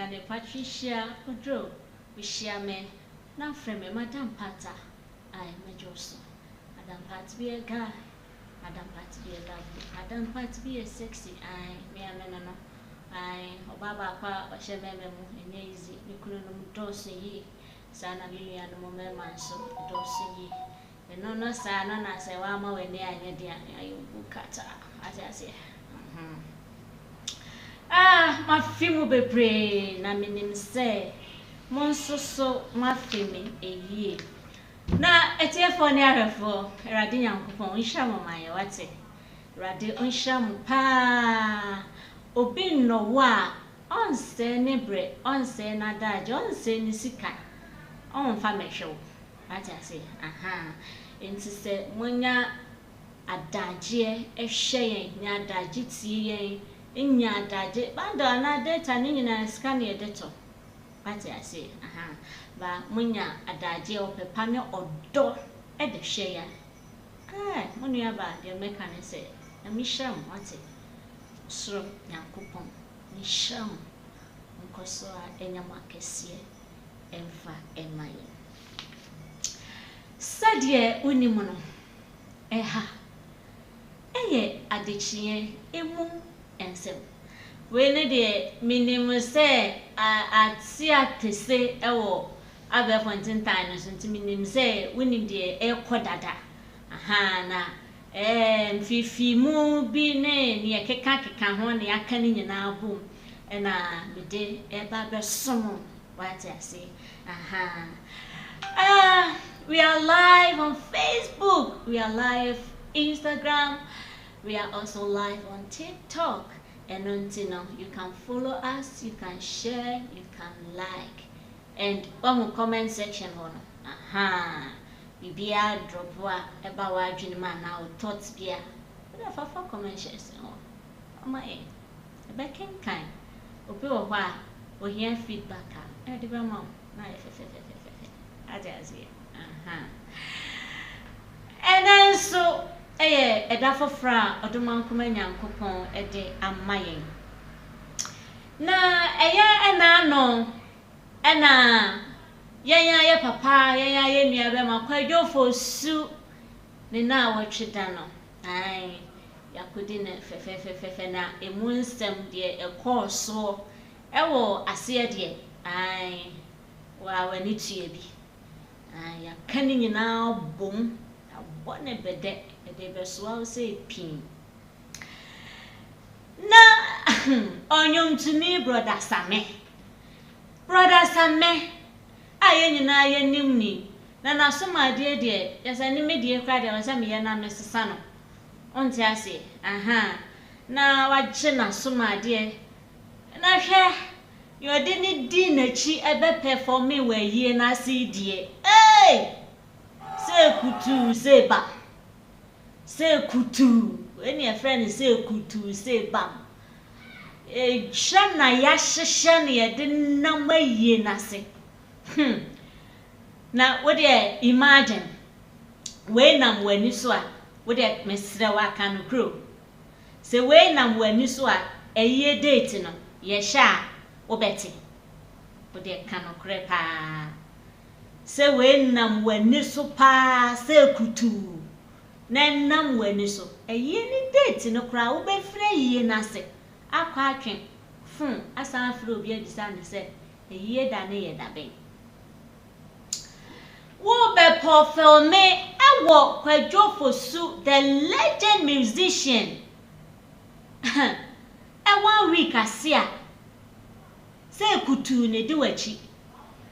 ne Patricia Odro we share me na frame Madam Pata I mejoso Madam Pat be a guy Madam Pat be a lovely Madam Pat be a sexy I me no I obaba kwa oshememe mu enye easy nikunu no dose yi sana mimi ya no mema so dose yi eno no sana na se wa ma we ne anye dia ayo bukata ase mafimu bebre na minim se monsoso mafimi eyi na etiefo ne arefo erade nyankopon nhya momaye wate erade nhya mo pa obi no wa onse ne bre onse na daje onse ni sika onfa mehwew wate ase enti se monya adaje ehwe nya adaje tie nya adaje banda na data ni nyina scan ye deto wate ase ba munya adaje opepa ne odo e de hwe ya monu aba de meka ne se na misham wate sro nyankopon ni sham nkoso a enyama kese emfa emaye sadie unimu no eye Adekye emu Nsem we ne de minimum se ati atese ewo abefontintan no so minimum se wonim de ekodada na fifi mu bi ne ekeka ho ne aka ni nyina abom na mede eba besom what I say we are live on Facebook, we are live Instagram, we are also live on TikTok. And until now, you can follow us, you can share, you can like. And one more comment section on. Be a drop about what dream man now thoughts be a for comment section. Oh my, a back in kind. Open a while, or hear feedback. I did mom. I just see. And then so edafo fra odoman kuma nyankopon ede amayen na ena no ena ye papa ye nua be makwadwofo su ne na wotweda no yakodi ne fefe na emu nsem de ekọọso ewo ase de wa wani tue bi ya kani nyina bom abone bede de beso say pin na onyom to me brother Same aye nyina aye nimni na nasoma de yesa ni me de kra de wasa me na mesesa no onti ase na wagye nasoma de na hwe yode ni di nachi ebe perform we yie na si die say kutu say ba say kutu when your friend say kutu say bam shana ya sheshe ne de nama yie na se na what dey imagine we nam wani so a what dey mesre wa kan kro say we nam wani so a eye date no ye sha obeti what dey kan okre pa say we nam wani so pa say kutu na nam wani so eye ni date no kra wo be frɛ yie na se akwa atwen asan frɛ obi adisa ne se eye da ne ye da ben wo be profile me awo kwadwofo su the legend musician 1 week asia say kutu ne di wachi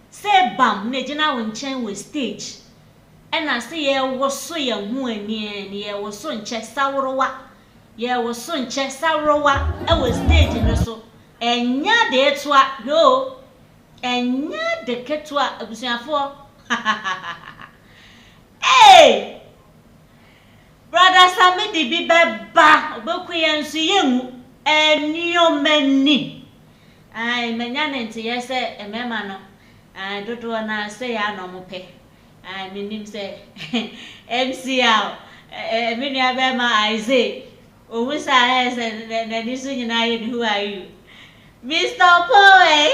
say bam ne gina wo nchen we stage ena say ye wo so ye hu ani ne ye wo so nche sawrowa ye wo so nche sawrowa e wo stage no so enya de etoa no enya de ketoa abusuafo hey brother Same di bi beba oboku ye nso ye ngu eniomani menya nente ye se emema no dodo na say ya no mope minim say MCL menua be ma Isaac owusa say na nisu nyina ye who are you Mr. Poe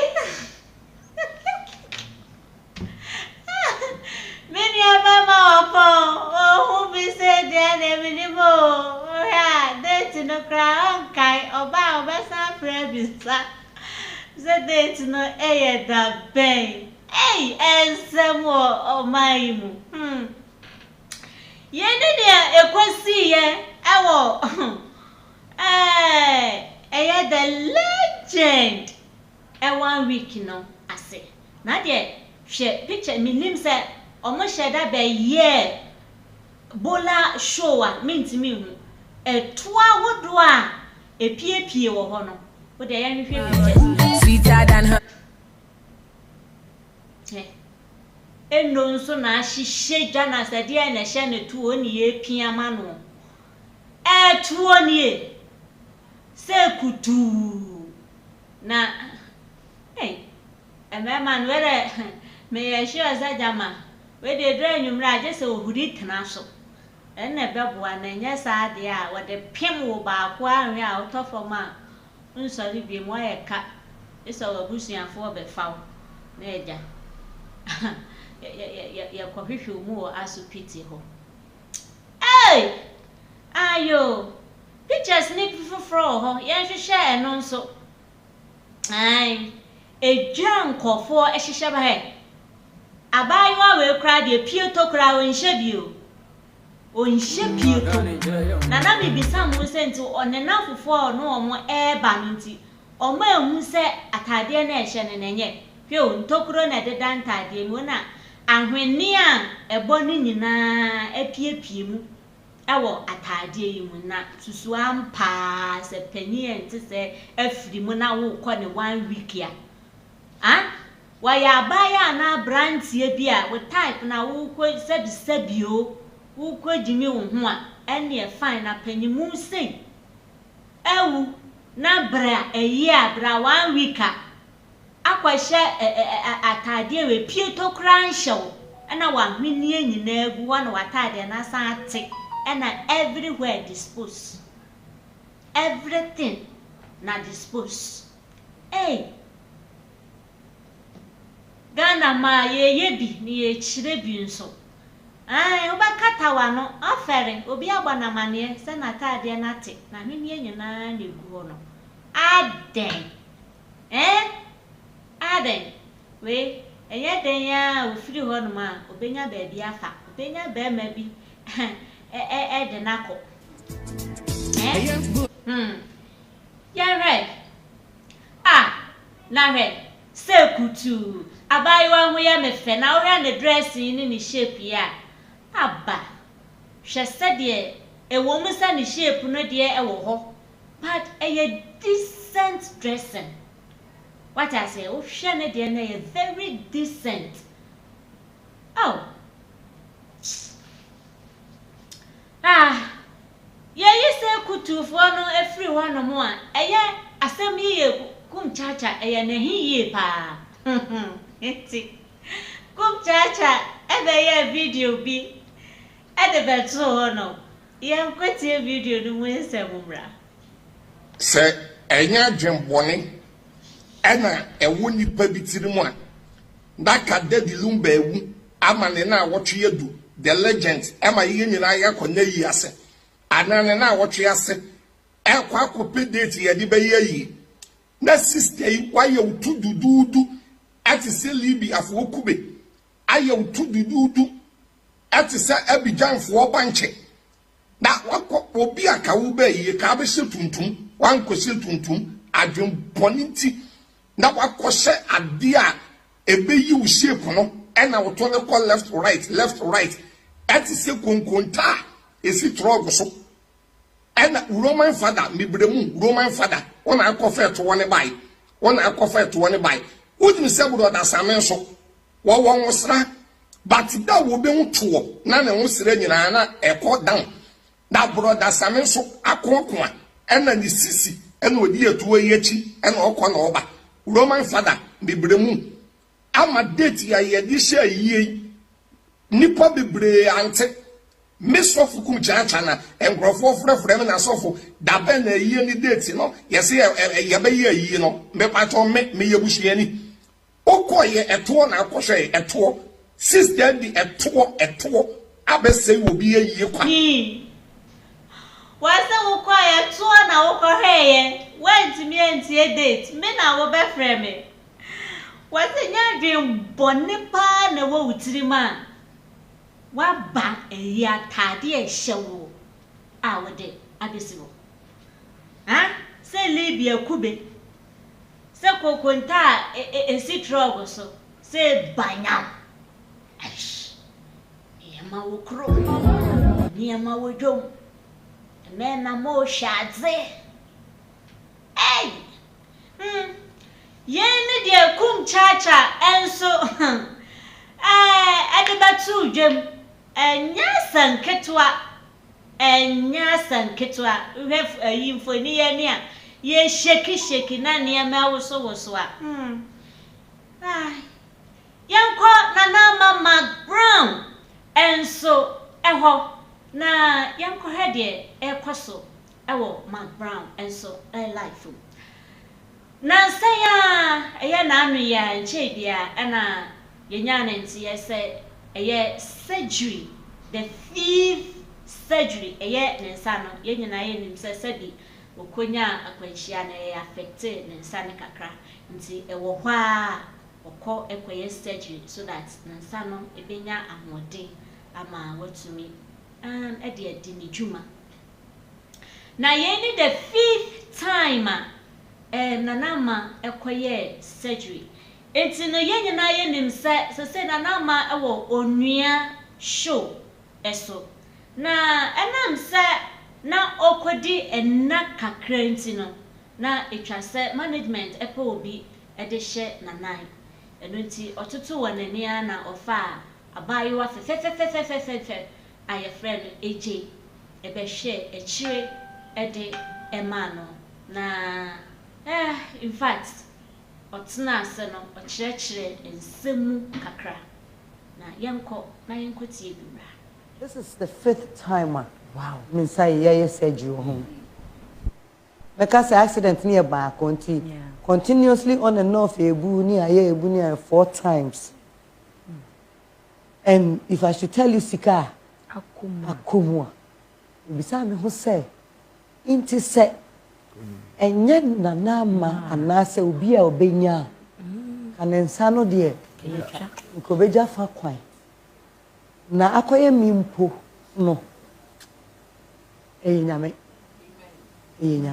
prebisa. The date no da bay. Nsem o maimu. Yenene ekwasi ye ewo. The legend. 1 week no ase. Na de hwe picture mi nim se omo sheda be ye bola show a mintimi hu. Toa wodo a epiepie wo ho no. Wo de ya hwehwe picture. Sweeter than her. Eno nso na ahihye dwana sade e na hye ne tuo ni epia ma no. Tuo ni se kutu na man where me sure za jama we de dra nwumra je se ohuri tena so ene beboa na nya sa de a wo de pem wo ba ko anwe a otofo ma nsori bi mo yeka eso wabusuafo be fawo na eja ya kohwehwe mu wo asupiti ho ayo pictures ni fufuro ho ye hwehwe eno nso Eja nkofo ehihye ba he abayiwa we kra de pieto kra onhye bio onhye pieto na mi bisa mu se nti onena fofo no omo eba no nti omo ehu se atade na ehye ne nenye hwe o ntokuro na de dantade mu na ahwene a ebo ni nyina epiepie mu ewo atade yi mu na susu ampa se panien ti se afiri mu na wo kɔ ne 1 week ya waya baya na brantie bi a we type na wo kɔ sabio wo kɔ jimi wo ho a ene fine na panimu sei ewu na bra eyi a bra 1 week a akwahye atade we pieto kran hyew na wa hwenie nyina agu wa na watade na san ate and everywhere dispose. Everything na dispose. Ghana ma ye bi ni ye chire bi nso. Oba katawa no afere obi agba na mane se na tade na te na hwenie nyina na egu no. Aden. Aden. We eye den ya ofiri ho no ma obenya ba bi afa. Obenya ba ma bi. De nako ya re na re se kutu abayiwa hu ya mefe na wo ne dress ni ni shape ya aba hwe se de ewo mu se ni shape no de ewo ho but decent dressing what I say wo hwe ne de na very decent ye se kutufo no efri hono mo a eye asem ye kum chacha eye na hiye pa eti kum chacha ebe ye video bi ede beto hono ye nkweti video no mu nsem mra se enya dwembone ena ewo nipa bitirimu a daka dedi Lumba ewu amane na wotwe yedu the legend ema ye nyina ya konna yi ase anane na wotwe ase ekwa kope date ye de be yi na sister yi wa ye utudududu ati se libi afo kube aye utudududu ati se abijanfo banche na wakọ obi aka wo be yi ka be se tuntum wan ko se tuntum adwon boniti na wakọ se ade a ebe yi wo shape no ena wo to ne call left right ati se konkonta esi trog so ena Roman father mibremu Roman father ona akọfa to one bai ujimi se budo da samen so wo won sra but da wo be nto na ne wo sra nyina na ekọ down da brother samen so akọkọ ena ni sisi ena odi etuo yechi ena okọ na oba Roman father mibremu ama date ya ye di sha yie nipa bebre ante mesofu kum chacha na engrofo frefre me na sofu da ben na yie ni date no yesi ye be yie no me pato me yebuhie ni okoye eto na akohwe eto sister di eto abese obi yie kwa wase ukoye eto na ukoheye went to me and see a date. Me na wo be frame me. What nya dream bonni pa na wo wutiri ma. Wa ba ya tade e hyewo. A wo de abesiwo. Ha? Se Libya kube. Se kokonta esi trogo so. Se banyam. Aish. Yema wo kro. Yema wo dom. Mena mo shadze. Hey. Yene de kum chacha enso. Adebatu dwem. Enya sanketwa. Ref info ni ye a. Ye sheki na ne ma woso a. Yanko nana mama brown enso eho na yanko hede ekoso ewo Mark Brown enso life na saya eye na anu ya nche bia na yenya na nti yese eye surgery the fifth surgery eye ne nsa no yenyina ye nim se bi okonya akwanhia na ye affect ne nsa ne kakra nti ewo hwa okọ ekoye surgery so that nsa no ebenya ahode ama watumi ede ni djuma na ye ni the fifth time nanama ekoye surgery enti no ye nyina ye nim se nanama ewo onua show eso na enam se na okodi enna kakra enti no na etwa se management epo obi ede hye nanai enunti otutu wanania na ofa abayiwa fe aye friend AJ ebe hye echire ede emano na in fact otna ase no ochirechire ensemu kakra na yenko tie bibra. This is the 5th time. Wow, means I said you home. Because accident near back continuously on and off near 4 times. And if I should tell you Sika Akumwa beside me who say inti se enye nanama anase obi a obenya kanensa no de nkobeja fa kwan na akoye mimpo no nyame AJ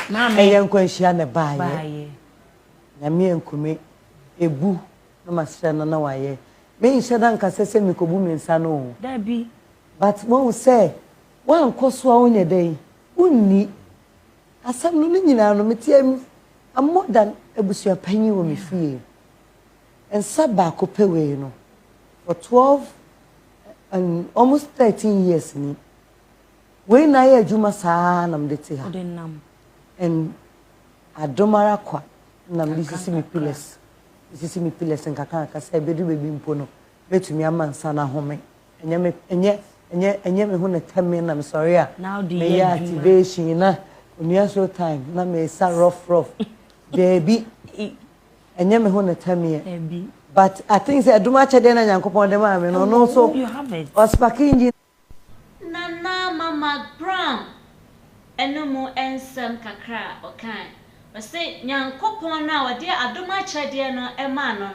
na me nkwanhia ne baaye nyame enkume ebu na masira na waye me nhye dan kasese mikobu mensa no dabi but won say wan koso a onye den unni asam no nyina no metiam more than ebusua panyi wo me fie ensa ba ko pewe no for 12 and almost 13 years ni we na ye adwuma saa na mdete ha and adomara kwa na mdisisi mi piles nkaka kasa ebedu bebi mpo no betumi amansa na home enye me hu na temme na me sorry a me activation na onua so time na me sa rough baby enye me hu na temme but I think say aduma chede na nyankopon dem ame no so you have it ospakinji nana mama brown enomu ensem kakra okan wase nyankopon na wode adoma chede no ema no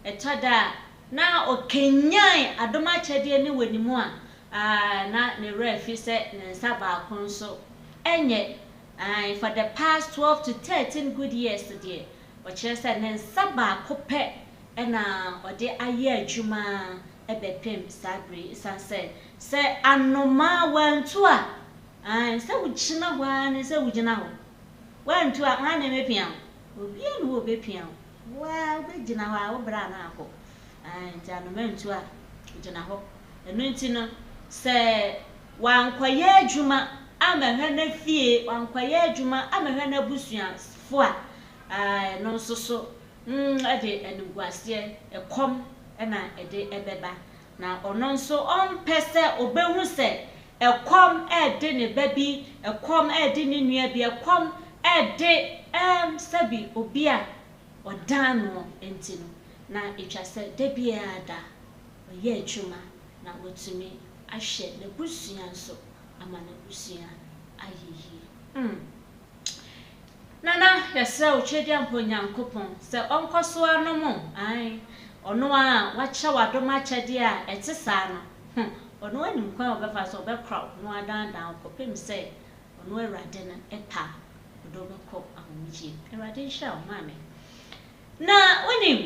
etoda na okenyan adoma chede ni wanimu a na ne refi se ne saba konso enye for the past 12 to 13 good years today oche se ne saba kope ena ode aye adwuma ebepem sabre sanse se anoma wantu a se wugina hwa ne se wugina ho wantu a ma ne mepia obi enu obepia wa obegina hwa obra na akọ nti anoma ntu a wugina ho enu nti no se wankwaye adwuma amahwe na fie wankwaye adwuma amahwe na busua fo a no soso ade enugwase ekom na ede ebeba na ono nso onpese obehu se ekom ede ne babi ekom ede ne nua bi ekom ede sabi obi a odano entino na etwase de bia da oye adwuma na wotumi ahye ne busua nso amane busia ayeyi nana yesɛ otwedi ampo nyankopon sɛ onkoso anomo ai ono a wakyɛ wadom akyɛde a ɛte saa no ono anim kwan obefa so obekra no adandan kopem sɛ ono awurade na ɛpa do bɛkɔ ahomigye awurade hwɛ o maame na onim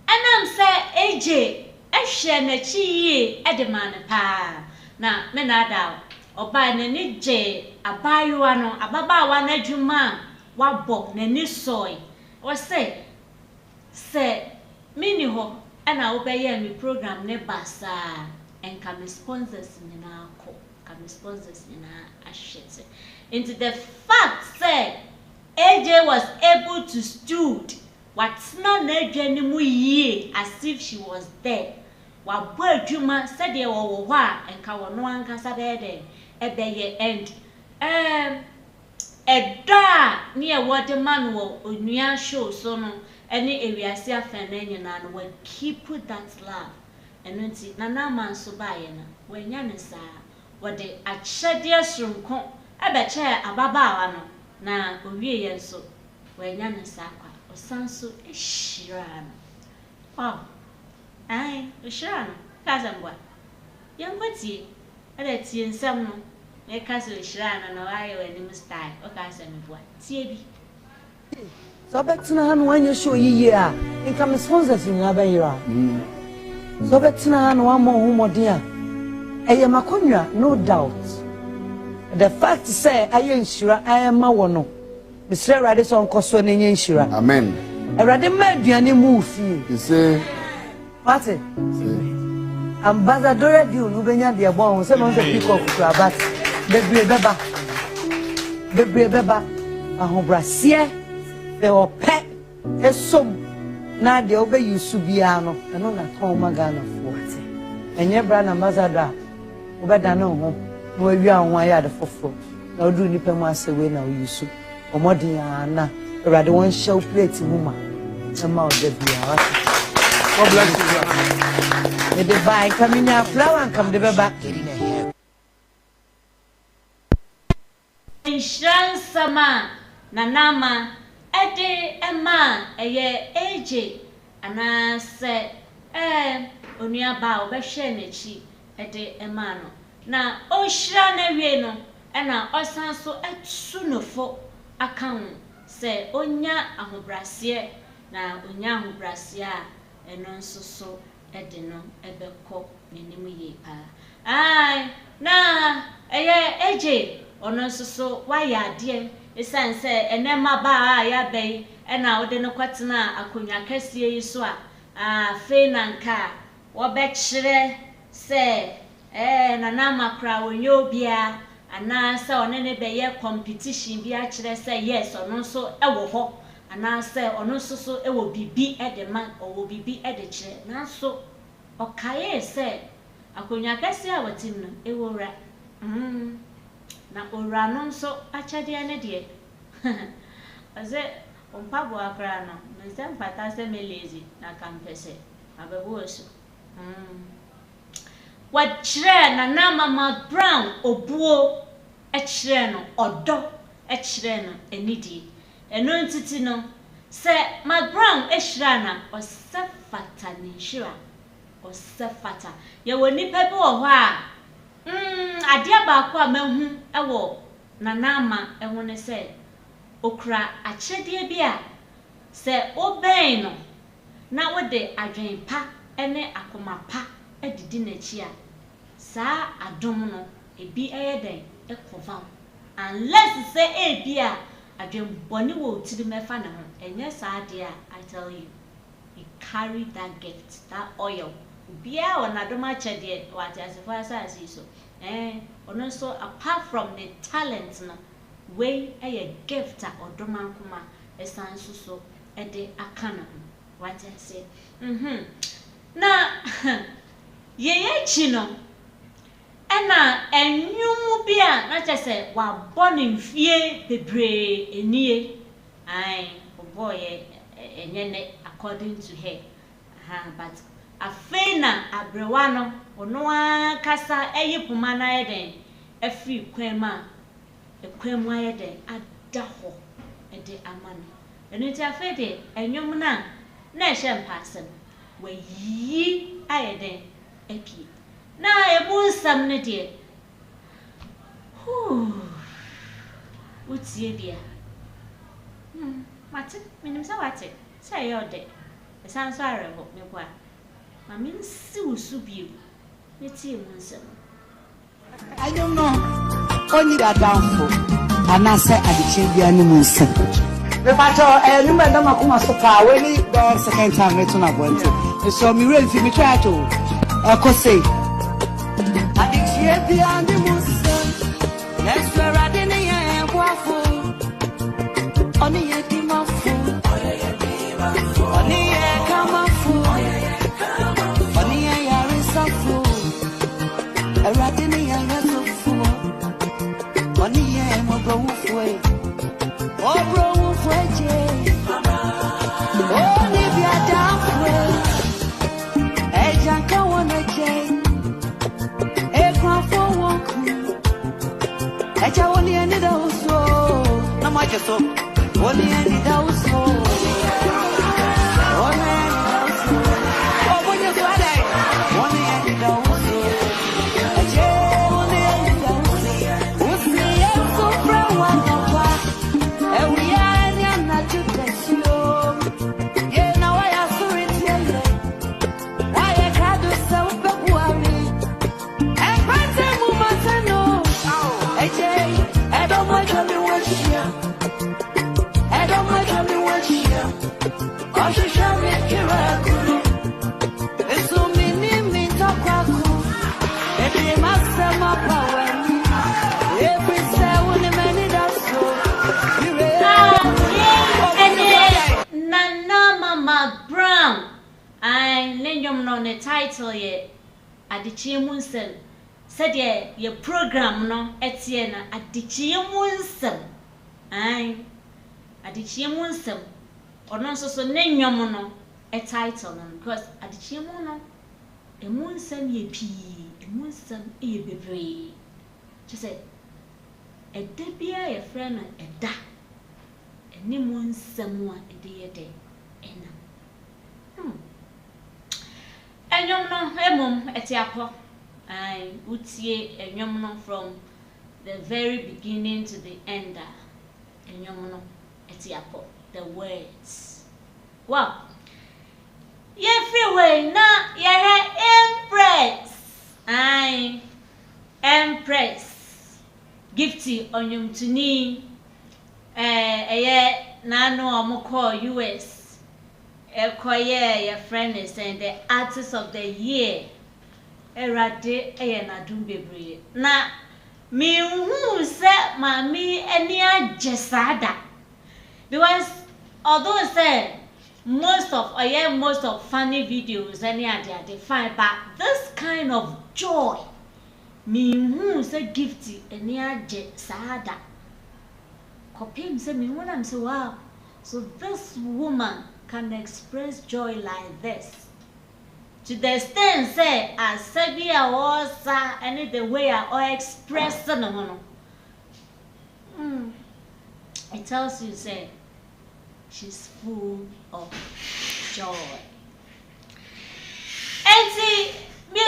anam sɛ eje ehwɛ n'achi yie edemane pa na me na da oba n'ani gye abayewa no ababaawa n'adwuma wabɔ n'ani soi wɔsɛ sɛ mini ho ana wobɛyɛ me program ne basa enka me sponsors nyina akɔ ka me sponsors nyina ahwete into the fact say AJ was able to stood what's not n'adwani mu yie as if she was there wabɔ adwuma sɛ deɛ wɔwɔ hɔ a enka wɔno ankasa bɛyɛ dɛ ɛbɛyɛ end ɛdɔ a ne ɛwɔ de man wɔ onua show so no ɛne ewiase afɛn na nyina no we keep that love ɛno nti na na man so baayɛ na wɔanya ne saa wɔde akyɛdeɛ soronko ɛbɛkyɛ ababaawa no na owie yɛ nso wɔanya ne saa kwa ɔsan so ehyira no wow ai ehyira no kazambwa yɛnkɔtie ɛda tie nsɛm no meka so ehyira no na wayɛ w'anim style ɔka asɛm bua tie bi so betina no wanya show yiye a nka me sponsors nyina bɛyera so betina no wa mo homɔden a ɛyɛ makonwa no doubt the fact say aye nhyira ayema wo no Mr. Rade so nkoso na nye nhyira amen Rade ma aduane mu fie say what ambassador di unu benya de bon se no se pick up to abat bebre beba ahobrasie be ope esom na de obe yusu bia no eno na ton magana fo enye bra na ambassador obeda na ho no awi anwa ya de foforo na odu nipa mu asewe na oyusu omodin ana Rade won show plate mu ma ma oda bia God bless you. The divine coming out flower and come the back. Insurance sama nanama ede ema eye AJ ana se onua ba obehwe n'echi ede ema no na ohira na wie no na osan so etu nofo akan se onya ahobrase na onya ahobrase a eno nso so ede no ebekọ n'enim ye pa ai na eye AJ ono nso so waya ade esan se enema ba a ya bei na ode no kwatena akonya kasie yi so a fe na nka wo be kire se na na makra wonyo bia ana se one ne be ye competition bi a kire se yes ono nso ewo ho ana se ono nso so ewo bibi ede man owo bibi ede kire na so okaye se akonya kasie a watim no ewo ra na ora no nso achade ne de aze ompabo akra no Nsem pata se melezi na kampese abebo so wachire na mama brown obuo echire no odo echire no enidi eno ntiti no se ma brown eshira na osefata ni shira osefata ye woni pepe wo ho a adia ba kwa mahu ewo nanama eho ne se okra achedie bi a se oben no na wode adwen pa ene akoma pa edidi nachi a saa adom no ebi eyeden ekova unless say ebi a adwen boni wo tiri mefa na ho enye saa de a I tell you carry that gift, that oil bia on adoma chede what as far as so ono so apart from the talent no way a gift or doma kuma esan so e de akana what I say na ye chi no ena enwum bia na chese wa born fie bebre enie ai boy enyene according to her but afena abrewa no ono akasa eyipoma na yeden afri kwema ekwemu ayeden adaho ede amano enu ti afede enwom na ehye mpasem wayi ayeden epi na emunsam ne de utie dia mate minim sa wate say yode esan so arebo me kwa ma min si usu biu me tie munsam I don't know only that down for and I say Adekye bia ni munsam me pato no me da makoma so pa we ni the second time me to na bonte so me real fi me try to say Adekye bia ni munsam yes we are in the end wafu oni ye di mafu oni ye kamafu oni ye yari safu erade ni ya rafu oni ye mo bro fue je oni bi adafue eja ka wona je e kwa fo wonku eja woni eni da uso na ma je so woni eni da uso woni eni da uso o bonyo so adai woni eni da uso eje woni eni da uso usi e so fra wa na pa e wi anya na chutesio ye na wa ya suritiele wa ye kadu se upeguami e pante mu matano eje e do mo jami washia Ashishami kirakuru Esumini mitapaku Edi masema paweni Every seven many daso Nana Mama Brown I lenyom no ne title ye Adekye munsam said ye program no etie na Adekye munsam ai Adekye munsam ono so nenwom no a title no because Adekye mu no emunsam ye pii emunsam ye bebre je say eda bia ye friend eda eni munsam a ede ye de ena enwom no emom etiakọ ai utie enwom no from the very beginning to the end enwom no etiakọ the words. Wow. Ye freeway na ye Empress. I Empress. Gifty onyum tuni. Na no amoko US. Your friend is saying the artist of the year. Erade na dumbebre. Na mi hu se mami eni ajesada. Because although say most of funny videos they fine, but this kind of joy me who say gifty any sada copy say me when I'm say wow, so this woman can express joy like this to the extent say as Sabia was any the way I express no. It tells you say she's full of joy. And see,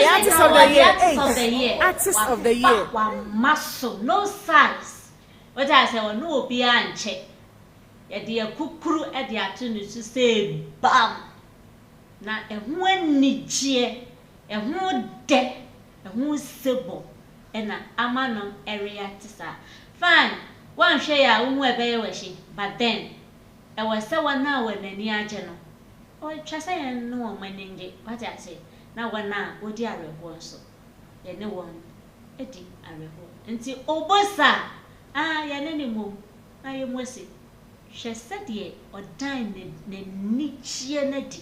artist of the year. Artist of the year. One muscle, no size. What I say, no be and check. Ya dear kukuru at the afternoon to say bam. Now a one niche, a one deck, a one symbol, and an amano area tisa. Fine. One share unwe be wishing, but then I was someone now when a near general. Oh, Chassa no my name, what I say. Now one now, what dear so. Then no one, Eddie, I report. Until Obosa, Yanimo, I am Wessy. She said ye or dine the niche neti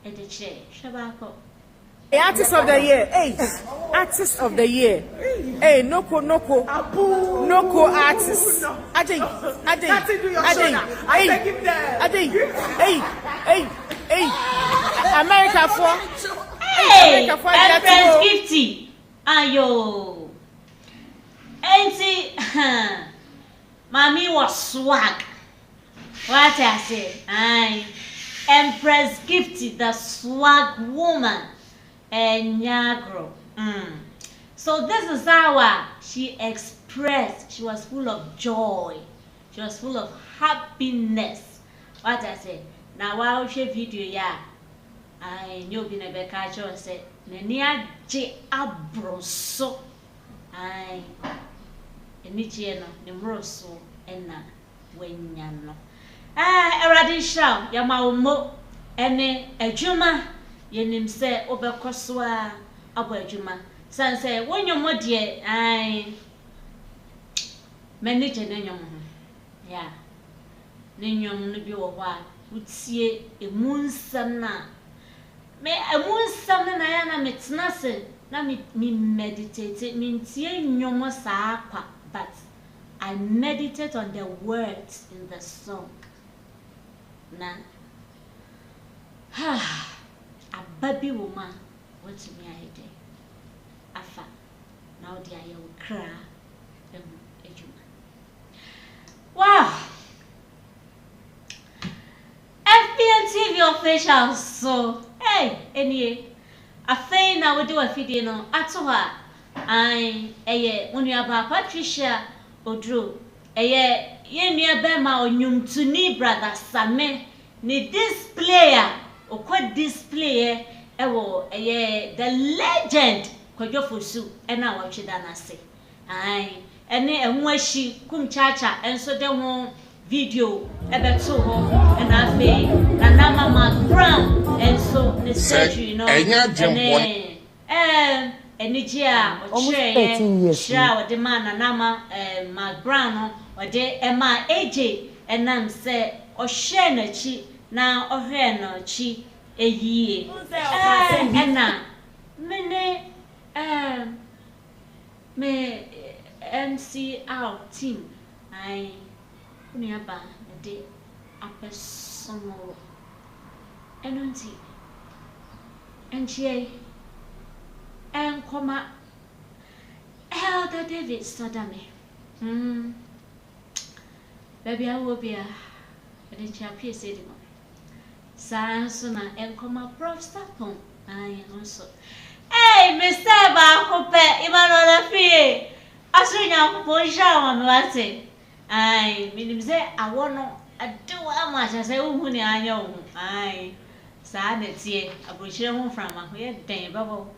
at the chair, Shabako. Artist of the year, artist of the year, noko artist, Adekye, America for, Hey, Empress Gifty. Ayo. Auntie, Mommy was swag. What I say? Aye. Empress Gifty, the swag woman. And Nyagro. So this is how she expressed. She was full of joy. She was full of happiness. What I say? Now while she video I knew being a becacho said, Nenia J abroso. I Enichieno, Nemroso, and na when yano. Eradi sham, Yamaumo, ene ejuma, yenim se obekoswa abo ejuma. San say, when your modie, I manage an enyom. Ya, Ninyom no be wa, would see a moon sana. Me a moon sana na metnase, na me meditate, mintie nyomo sa kwa, but I meditate on the words in the song. Na a baby woman, what's me I day? Afa, now the I will cry. Wow! FPNTV official, so hey, anyway, a fay now we do a video at her. When you have Patricia Odru, near Bema or Nyum to ni brother Same, ni displayer or quite displayer, the legend, Kojofusu, and I watch it and I say, and then she kum chacha, and so they won't video about so and I say, and Mama Brown, and so the surgery, you know, and almost 13 years. Shroud the man and Nama Mark Brown or de Emma AJ and Nam say or share chi now or hen chi a year. And now many me MC our team I nearby the day upper summer and she and comma Elder David Sadame. Baby, I will be a champion city. Sansona and comma Prof. Stapon. I also. Hey, Mr. Bacope, Imanola Fee. I saw you Ponja on what say. I mean, say, I want to do how much I say, Uni, I know. I sad it's here. I will share home from a day, bubble.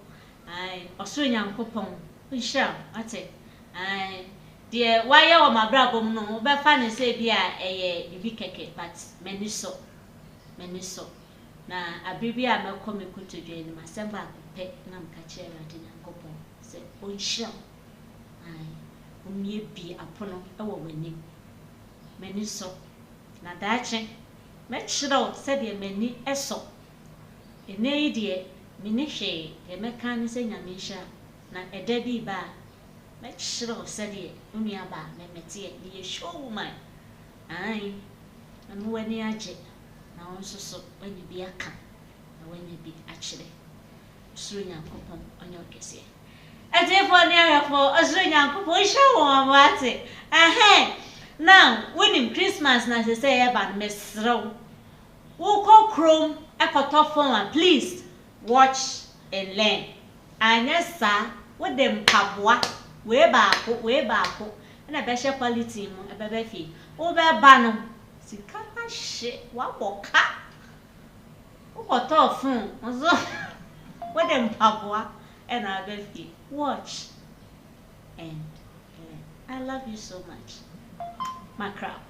I Australian coupon. We shall, I say. I dear, why you my brother no, but funny say be a big but many so. Na a baby I may come to join my samba pet nam catcher at in a coupon. Say, oh, shall I may be upon our winning. Many so. Na dache, make sure said ye many a so. In a dear. Minishe, the mechanism Yamisha, na a debbie bar. Make sure, said ye, Uniaba, Memetia, ye show my. Aye, and when you are jet, now also so when you be a can, and when you be actually swing and coupon on your case. And therefore, near for a swing and coupon show on what it. Now, winning Christmas, as I say about Miss Row. Who call Chrome, a cut phone, please. Watch and learn. And yes, sir, what them pabwa, way back, and a better quality, a baby fee. Over banner, see, can't shit, what walk cat? What off, what them pabwa, and a baby fee. Watch and learn. I love you so much, my crowd.